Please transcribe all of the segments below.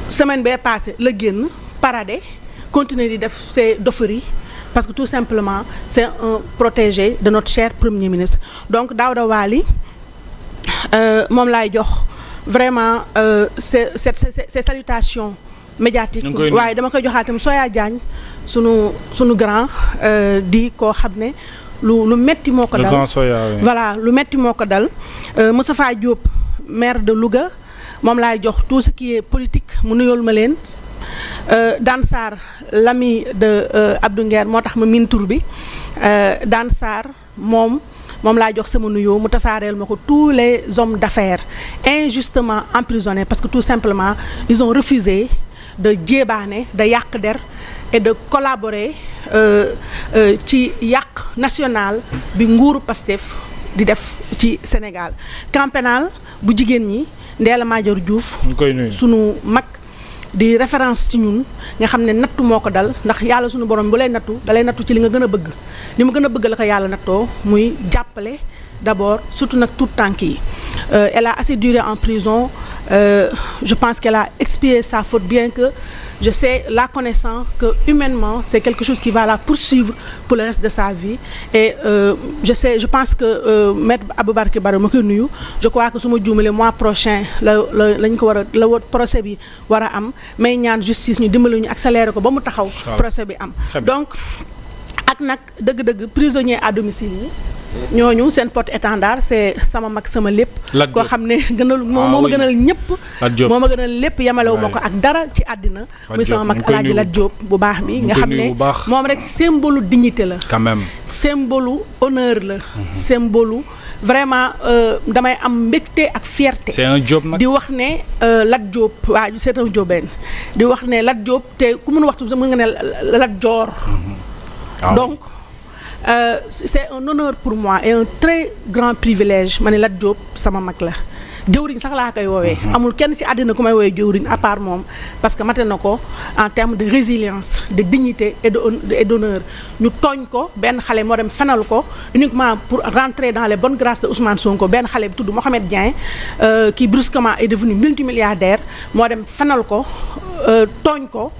semaine bee passé la génn paradé continuer di def ses dofferie parce que tout simplement c'est un protégé de notre cher premier ministre donc Daouda Wali moom laay jox vraiment ces salutations médiatiques waaye dama koy joxaatam Soya Diagne sunu grand di koo xam ne lu metti moo ko dal voilà lu metti moo ko dal Moustapha Diop maire de Louga moom laay jox tout ce qui est politique mu nuyool ma leen Dan Sarr l'ami de Abdou Nguer moo tax ma miin tur bi Dan Sarr moom laa jox sama nuyoo mu tasaareel ma ko tous les hommes d'affaires injustement emprisonnés parce que tout simplement ils ont refusé de jéebaane de yàq der et de collaborer ci yàq national bi nguuru Pastef di def ci Sénégal camp pénal bu jigéen ñi Ndella Madior Diouf sunu mag di référence ci ñun nga xam ne nattu moo ko dal ndax yàlla sunu borom bu lay nattu dalay nattu ci li nga gën a bëgg li mu gën a bëgg la ko yàlla nattoo muy jàppale d'abord surtout nag tout tànk yi elle a assez duré en prison je pense qu'elle a expié sa faute bien que je sais la connaissant que humainement c'est quelque chose qui va la poursuivre pour le reste de sa vie et je pense que maître Aboubacar Barrow ma koy nuyu je crois que su ma juumalee mois prochain lañ ko war a la procès bi war a am may ñaan justice ñu dimbali ñu accélérer ko ba mu taxaw procès bi am donc ak nag dëgg-dëgg prisonnier à domicile yi ñooñu seen porte-étendard c'est sama mag sama lépp koo xam ne gënal moo ma gënal ñëpp moo ma gënal lépp yemalewu ma ko ak dara ci àddina muy sama mag Alaaji Lat Diop bu baax bi nga xam ne moom rek symbole dignité la quand même symbole honneur la symbole vraiment damay am mbégte ak fierté c'est un job nag di wax ne Lat Diop waaw c'est un jobeen di wax ne Lat Diop te ku mën waxtu mën nga ne Lat Joor donc c'est un honneur pour moi et un très grand privilège ma ne Lat Diop sama mag la jëwriñ sax laa koy woowee amul kenn ci àddina ku may woowee jëwriñ à part moom parce que mate na ko en termes de résilience de dignité et d'honneur ñu tooñ ko benn xale moo dem fenal ko uniquement pour rentrer dans les bonnes grâces de Ousmane Sonko benn xale bi tudd Mohamed Dieng qui brusquement est devenu multimilliardaire moo dem fenal ko tooñ ko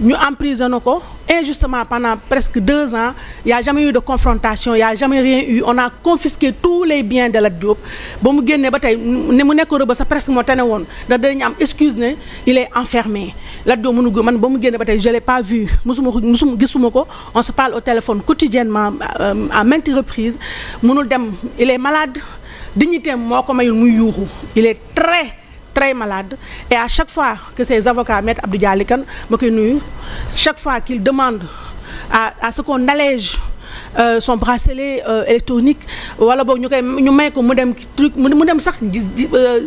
ñu emprisonné ko injustement pendant presque 2 ans il y a jamais eu de confrontation il y a jamais rien eu on a confisqué tous les biens de Lat Diop ba mu génnee ba tey ne mu nekk Rebeuss sax presque moo tane woon ndax dañu am excuse ne il est enfermé Lat Diop man ba mu génnee ba tey je l'ai pas vu musuma gisuma ko on se parle au téléphone quotidiennement à maintes reprises mënul dem il est malade dignité moo ko mayul muy yuuxu il est très malade et à chaque fois que ses avocats maître Abdou Dialy Kane ma koy nuyu chaque fois qu'il demande à ce qu'on allège son bracelet électronique wala boog ñu may ko mu dem truc mu dem sax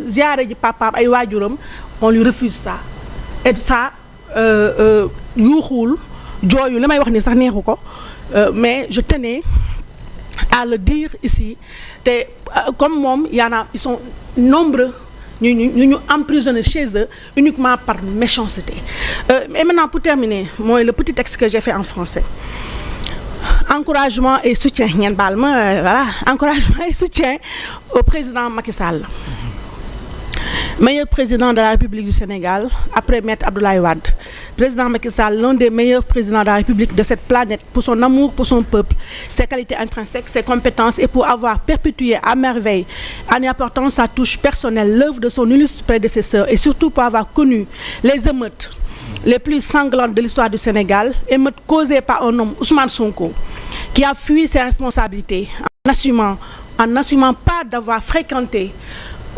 ziyaare ji papaam ay waajuram on lui refuse ça et ça yuuxuwul jooyu li may wax ni sax neexu ko mais je tenais à le dire ici te comme moom ils sont nombreux ñu emprisonné chez eux uniquement par méchanceté et maintenant pour terminer mooy le petit texte que j'ai fait en français encouragement et soutien ngeen baal ma voilà encouragement et soutien au président Macky Sall meilleur président de la République du Sénégal après Maître Abdoulaye Wade président Macky Sall l'un des meilleurs présidents de la République de cette planète pour son amour pour son peuple ses qualités intrinsèques ses compétences et pour avoir perpétué à merveille en y apportant sa touche personnelle l'œuvre de son illustre prédécesseur et surtout pour avoir connu les émeutes les plus sanglantes de l'histoire du Sénégal émeutes causées par un homme Ousmane Sonko qui a fui ses responsabilités en n'assumant pas d'avoir fréquenté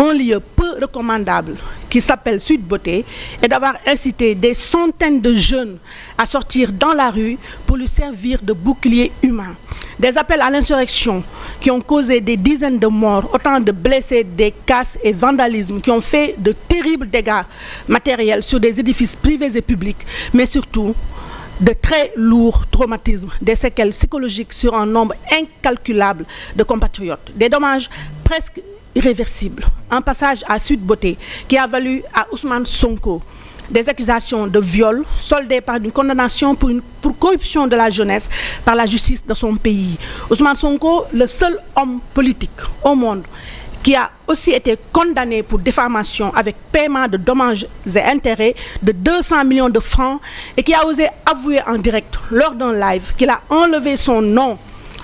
un lieu peu recommandable qui s'appelle Sweet Beauté et d'avoir incité des centaines de jeunes à sortir dans la rue pour lui servir de bouclier humain. Des appels à l'insurrection qui ont causé des dizaines de morts, autant de blessés, des casses et vandalismes qui ont fait de terribles dégâts matériels sur des édifices privés et publics, mais surtout de très lourds traumatismes, des séquelles psychologiques sur un nombre incalculable de compatriotes, des dommages presque irréversible. Un passage à Sweet Beauté qui a valu à Ousmane Sonko des accusations de viol soldées par une condamnation pour corruption de la jeunesse par la justice de son pays. Ousmane Sonko, le seul homme politique au monde qui a aussi été condamné pour diffamation avec paiement de dommages et intérêts de 200 millions de francs et qui a osé avouer en direct lors d'un live qu'il a enlevé son nom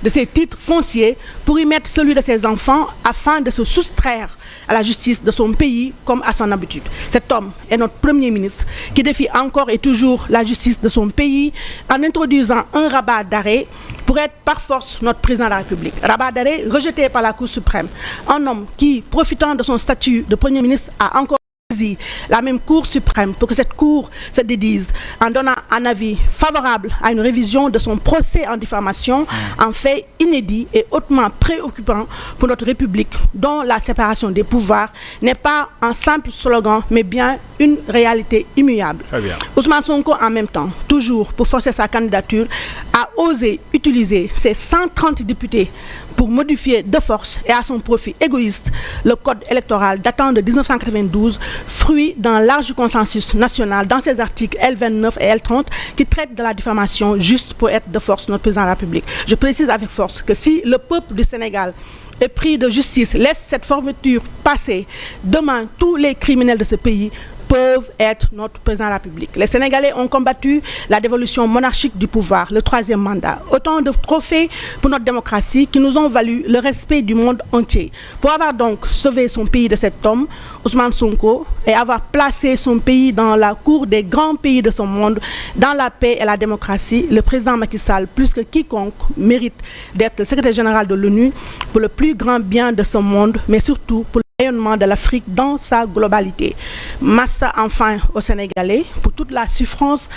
de ses titres fonciers pour y mettre celui de ses enfants afin de se soustraire à la justice de son pays comme à son habitude. Cet homme est notre Premier ministre qui défie encore et toujours la justice de son pays en introduisant un rabat d'arrêt pour être par force notre président de la République. Rabat d'arrêt rejeté par la Cour suprême. Un homme qui, profitant de son statut de Premier ministre, a encore la même Cour suprême pour que cette Cour se dédise en donnant un avis favorable à une révision de son procès en diffamation, un fait inédit et hautement préoccupant pour notre République, dont la séparation des pouvoirs n'est pas un simple slogan, mais bien une réalité immuable. Ousmane Sonko, en même temps, toujours pour forcer sa candidature, a osé utiliser ses 130 députés pour modifier de force et à son profit égoïste le code électoral datant de 1992, fruit d'un large consensus national dans ses articles L29 et L30 qui traitent de la diffamation juste pour être de force notre président de la République. Je précise avec force que si le peuple du Sénégal épris de justice laisse cette fermeture passer, demain tous les criminels de ce pays peuvent être notre président de la République. Les Sénégalais ont combattu la dévolution monarchique du pouvoir, le troisième mandat. Autant de trophées pour notre démocratie qui nous ont valu le respect du monde entier. Pour avoir donc sauvé son pays de cet homme, Ousmane Sonko, et avoir placé son pays dans la cour des grands pays de son monde, dans la paix et la démocratie, le président Macky Sall, plus que quiconque, mérite d'être le secrétaire général de l'ONU pour le plus grand bien de ce monde, mais surtout pour le rayonnement de l'Afrique dans sa globalité. Massa enfin aux Sénégalais pour toute la souffrance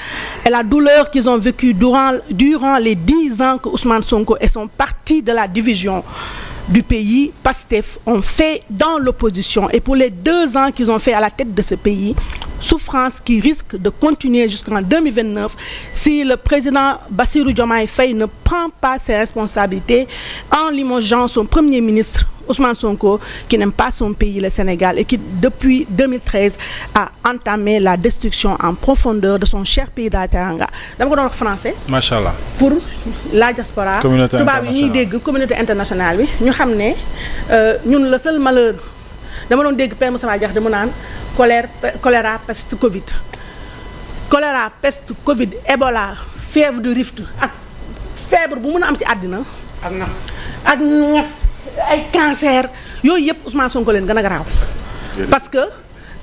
et la douleur qu'ils ont vécue durant les 10 ans que Ousmane Sonko et son parti de la division du pays, PASTEF, ont fait dans l'opposition et pour les 2 ans qu'ils ont fait à la tête de ce pays, souffrance qui risque de continuer jusqu'en 2029 si le président Bassirou Diomaye Faye ne prend pas ses responsabilités en limogeant son Premier ministre Ousmane Sonko, qui n'aime pas son pays, le Sénégal, et qui, depuis 2013, a entamé la destruction en profondeur de son cher pays de la Teranga. Dama ko doon wax français. Machallah. Pour la diaspora. Communauté internationale. Tubaab yi ñuy dégg communauté internationale bi ñu xam ne ñun le seul malheur dama doon dégg Père Moussa Diakhaté mu naan choléra peste Covid. Choléra peste Covid Ebola fièvre du Rift ak feebar bu mën a am ci àddina. ak ngas. ay cancer yooyu yëpp Ousmane Sonko leen gën a garaaw parce que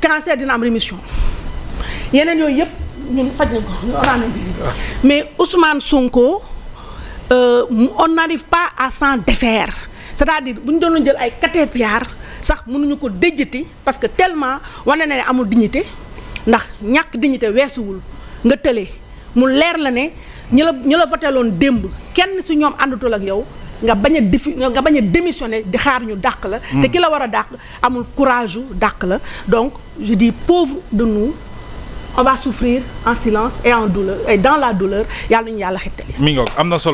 cancer dina am rémission yeneen yooyu yëpp ñun faj nañ ko mais Ousmane Sonko on n'arrive pas à s'en défaire c'est-à-dire bu ñu doon jël ay catépillard sax mënuñu ko déjjati parce que tellement wane na ne amul dignité ndax ñàkk dignité weesuwul nga tële mu leer la ne ñi la voteloon démb kenn si ñoom àndatul ak yow nga bañ a démissionner di xaar ñu dàq la te ki la war a dàq amul courage dàq la donc je dis pauvre de nous on va souffrir en silence et en douleur et dans la douleur yàlla ñu yàlla xettali mi ngoog am na solo